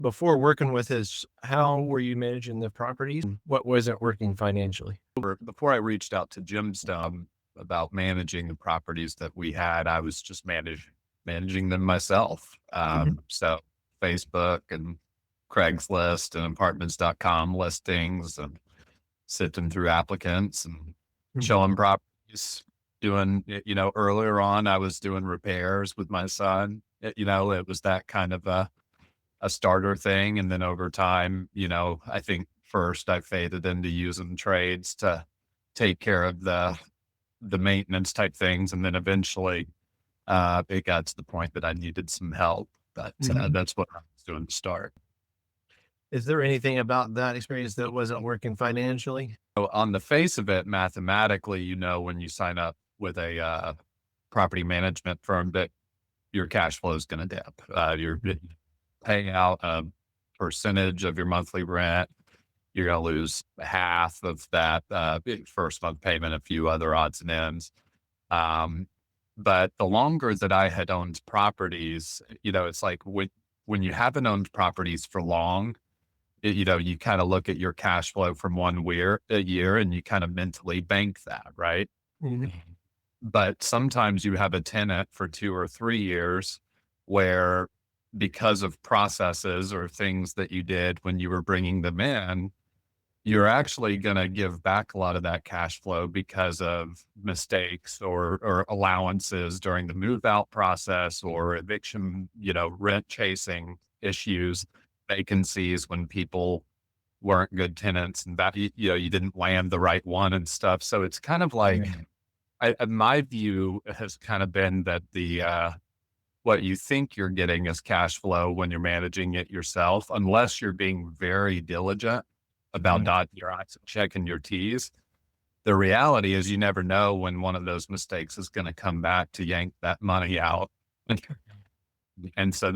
Before working with us, how were you managing the properties? What wasn't working financially? Before I reached out to Jimstone about managing the properties that we had, I was just managing them myself. Mhm, So Facebook and Craigslist and apartments.com listings and sifting through applicants and mhm, showing properties. Earlier on, I was doing repairs with my son. It was that kind of a starter thing. And then over time, I think first I faded into using trades to take care of the maintenance type things. And then eventually it got to the point that I needed some help. But mhm. that's what I was doing to start. Is there anything about that experience that wasn't working financially? So on the face of it, mathematically, when you sign up with a property management firm that your cash flow is going to dip. You're paying out a percentage of your monthly rent. You're going to lose half of that first month payment, a few other odds and ends. Um, but the longer that I had owned properties, it's like when you haven't owned properties for long, you kind of look at your cash flow from a year and you kind of mentally bank that, right? Mhm, But sometimes you have a tenant for 2 or 3 years where because of processes or things that you did when you were bringing them in, you're actually gonna give back a lot of that cash flow because of mistakes or allowances during the move out process or eviction, rent chasing issues, vacancies when people weren't good tenants and that you didn't land the right one and stuff. So it's kind of like right. my view has kind of been that what you think you're getting is cash flow when you're managing it yourself, unless you're being very diligent about Right. dotting your I's and checking your T's. The reality is you never know when one of those mistakes is going to come back to yank that money out. And so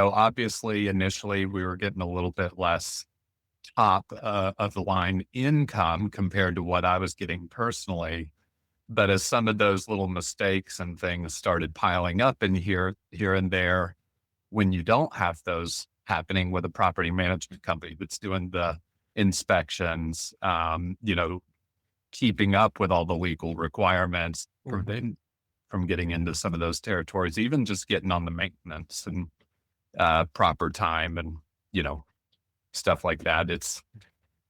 obviously initially we were getting a little bit less top of the line income compared to what I was getting personally. But as some of those little mistakes and things started piling up in here and there, when you don't have those happening with a property management company that's doing the inspections, keeping up with all the legal requirements, Mhm. from getting into some of those territories, even just getting on the maintenance and proper time and you know stuff like that.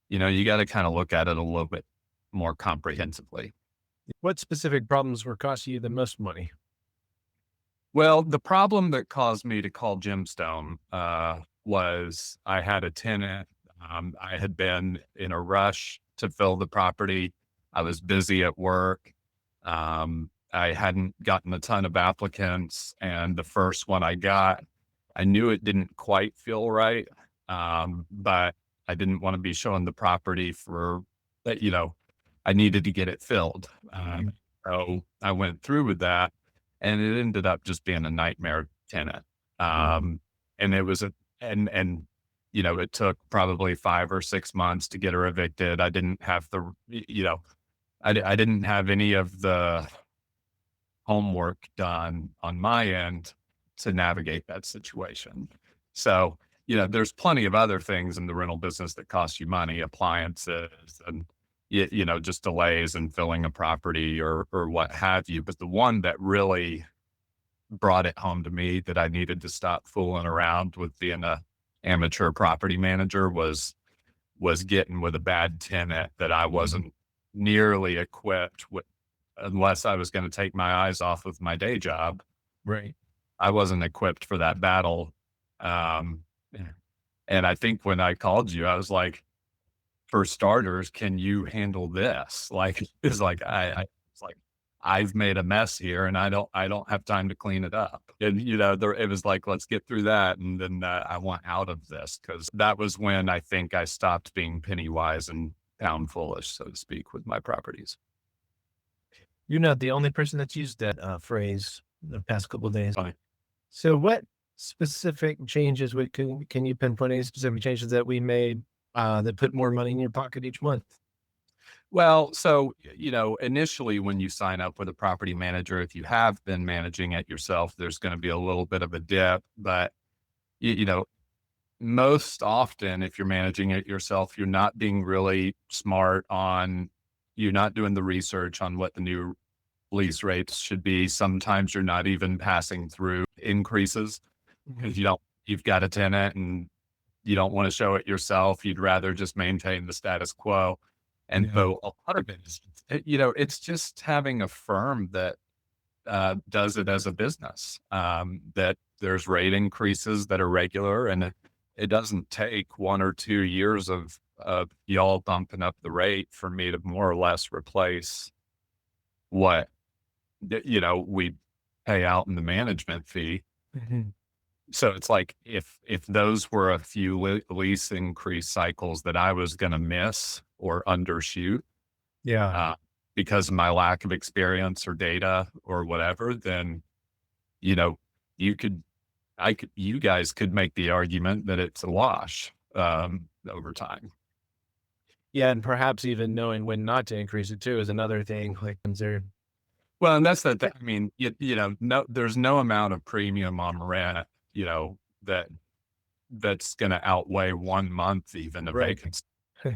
You got to kind of look at it a little bit more comprehensively. What specific problems were costing you the most money? Well, the problem that caused me to call Gemstone, was I had a tenant. I had been in a rush to fill the property. I was busy at work. I hadn't gotten a ton of applicants, and the first one I got, I knew it didn't quite feel right. But I didn't want to be showing the property for that. I needed to get it filled. So I went through with that and it ended up just being a nightmare tenant. Um, and it was it took probably 5 or 6 months to get her evicted. I didn't have I didn't have any of the homework done on my end to navigate that situation. So, there's plenty of other things in the rental business that cost you money, appliances and just delays in filling a property or what have you. But the one that really brought it home to me that I needed to stop fooling around with being a amateur property manager was getting with a bad tenant that I wasn't nearly equipped with unless I was going to take my eyes off of my day job. Right. I wasn't equipped for that battle. Um, and I think when I called you, I was like, for starters, can you handle this? Like, it's like it's like I've made a mess here, and I don't have time to clean it up. And it was like, let's get through that, and then I want out of this because that was when I think I stopped being penny wise and pound foolish, so to speak, with my properties. You're not the only person that's used that phrase the past couple of days. Fine. So, what specific changes can you pinpoint any specific changes that we made that put more money in your pocket each month? Well, so, initially when you sign up with a property manager, if you have been managing it yourself, there's going to be a little bit of a dip, but you know, most often, if you're managing it yourself, you're not being really smart on, you're not doing the research on what the new lease rates should be. Sometimes you're not even passing through increases Mhm. because you've got a tenant and you don't want to show it yourself. You'd rather just maintain the status quo. And Yeah. so a lot of it is, it's just having a firm that does it as a business, that there's rate increases that are regular, and it doesn't take 1 or 2 years of y'all bumping up the rate for me to more or less replace what we pay out in the management fee. Mhm. So it's like if those were a few lease increase cycles that I was going to miss or undershoot, Yeah. uh, because of my lack of experience or data or whatever, then you know you could you guys could make the argument that it's a wash over time. Yeah, and perhaps even knowing when not to increase it too is another thing, like, is there. Well, and that's the thing. I mean, no, there's no amount of premium on rent, that that's going to outweigh 1 month even of Right. vacancy. So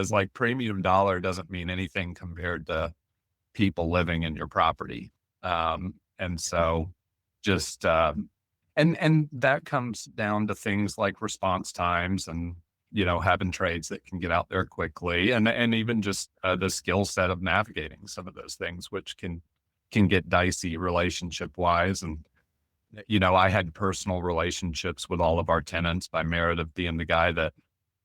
it's like premium dollar doesn't mean anything compared to people living in your property. And so just, and that comes down to things like response times and, having trades that can get out there quickly and even just the skill set of navigating some of those things, which can get dicey relationship wise. And, I had personal relationships with all of our tenants by merit of being the guy that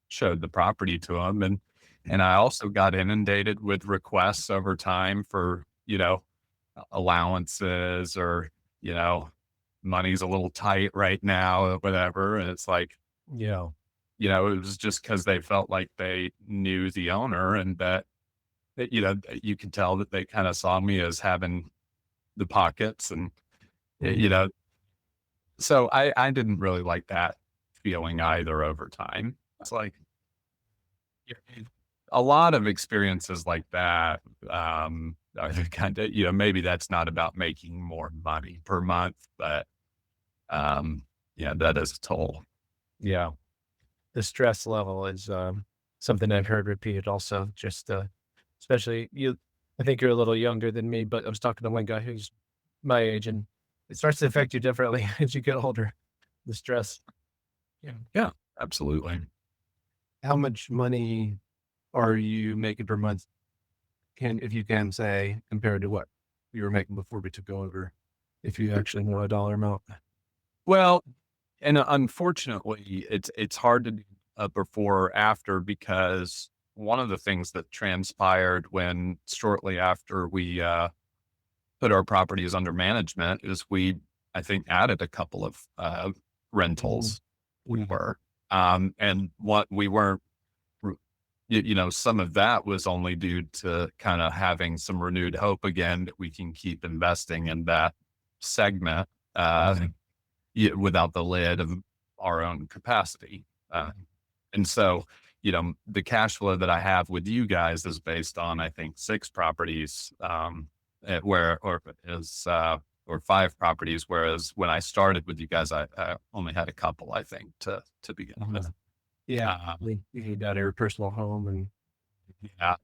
showed the property to them. And I also got inundated with requests over time for, allowances or, you know, money's a little tight right now or whatever. And it's like, Yeah. it was just because they felt like they knew the owner and that you could tell that they kind of saw me as having the pockets and, Mhm. you know, so I didn't really like that feeling either over time. It's like, yeah, a lot of experiences like that, are kind of, maybe that's not about making more money per month, but, um, yeah, that is a toll. Yeah. The stress level is, something I've heard repeated also, just, especially you. I think you're a little younger than me, but I was talking to one guy who's my age, and it starts to affect you differently as you get older, the stress. Yeah. Yeah, absolutely. How much money are you making per month? If you can say, compared to what you were making before we took over, if you actually know a dollar amount? Well, and unfortunately, it's hard to do a before or after because one of the things that transpired when shortly after we put our properties under management is we, I think, added a couple of Mhm. rentals. We were, and what we weren't, r- some of that was only due to kind of having some renewed hope again that we can keep investing in that segment. Without the lid of our own capacity. And so, the cash flow that I have with you guys is based on, I think, 6 properties, or 5 properties. Whereas when I started with you guys, I only had a couple, I think, to begin Uh-huh. with. Yeah. Um, You need that your personal home and yeah.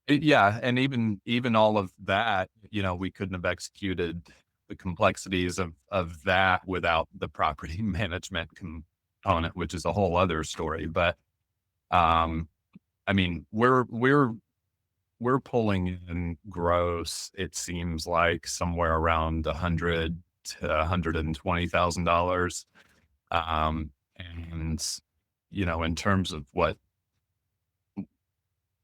Yeah, and even all of that, we couldn't have executed the complexities of that without the property management component, which is a whole other story. But um, I mean, we're pulling in gross, it seems like somewhere around 100 to $120,000. And in terms of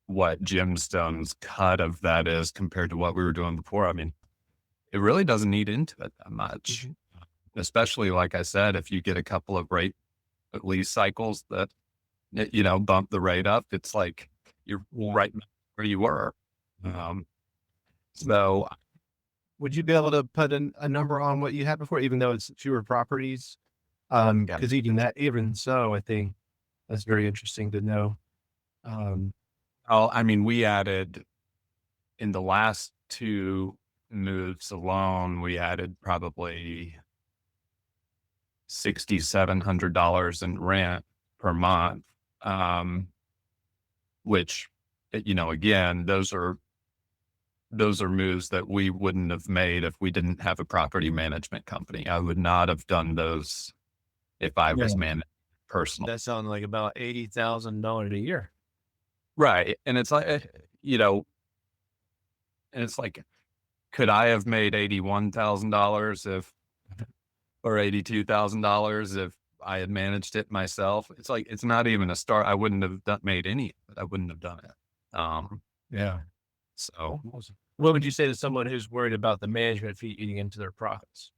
what Gemstone's cut of that is compared to what we were doing before. I mean, it really doesn't eat into it that much, Mhm. especially like I said, if you get a couple of rate lease cycles that, bump the rate up, it's like you're Yeah. right back where you were. Um, so Would you be able to put a number on what you had before, even though it's fewer properties? yeah, Because even so, I think that's very interesting to know. Um, I mean, we added in the last 2 moves alone, we added probably $6,700 in rent per month, um, which, again, those are moves that we wouldn't have made if we didn't have a property management company. I would not have done those if I Yeah. was managing personal. That sounds like about $80,000 a year. Right. And it's like, you know, and it's like, could I have made $81,000 if, or $82,000 if I had managed it myself? It's like, it's not even a start. I wouldn't have made any of it. I wouldn't have done it. Yeah. So, Awesome. What would you say to someone who's worried about the management fee eating into their profits?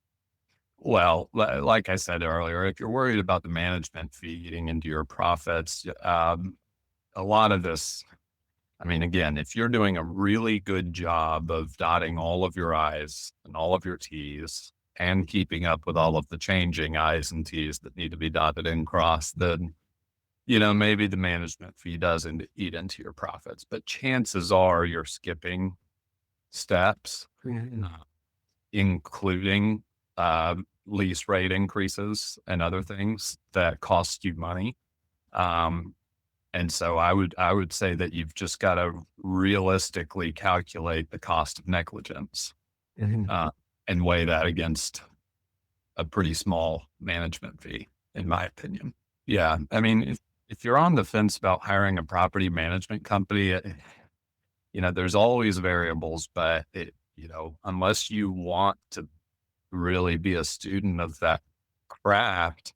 well, like I said earlier, if you're worried about the management fee eating into your profits, a lot of this, I mean, again, if you're doing a really good job of dotting all of your I's and all of your T's and keeping up with all of the changing I's and T's that need to be dotted and crossed, then, maybe the management fee doesn't eat into your profits. But chances are you're skipping steps, Mhm. including uh, lease rate increases and other things that cost you money. Um, and so I would say that you've just got to realistically calculate the cost of negligence, Mhm. uh, and weigh that against a pretty small management fee, in my opinion. Yeah, I mean, if you're on the fence about hiring a property management company, there's always variables, but unless you want to really be a student of that craft,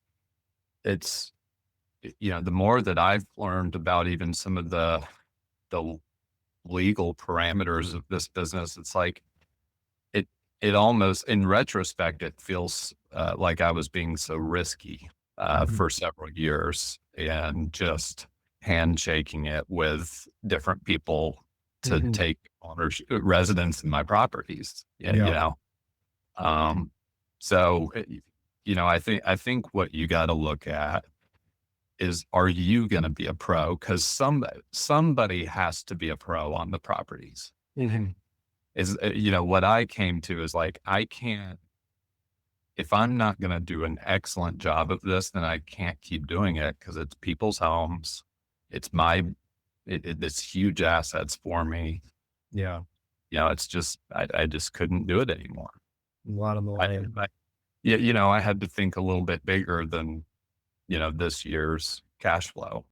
it's the more that I've learned about even some of the legal parameters of this business, it's like it it almost, in retrospect, it feels like I was being so risky Mhm. for several years and just handshaking it with different people to Mhm. take ownership residence in my properties. Yeah, Yeah. um, so I think what you got to look at is, are you going to be a pro? Because somebody has to be a pro on the properties. Mhm. Is what I came to is like, I can't, if I'm not going to do an excellent job of this, then I can't keep doing it because it's people's homes. It's it's huge assets for me. Yeah. It's just, I just couldn't do it anymore. A lot on the I, line. I, yeah, I had to think a little bit bigger than, this year's cash flow.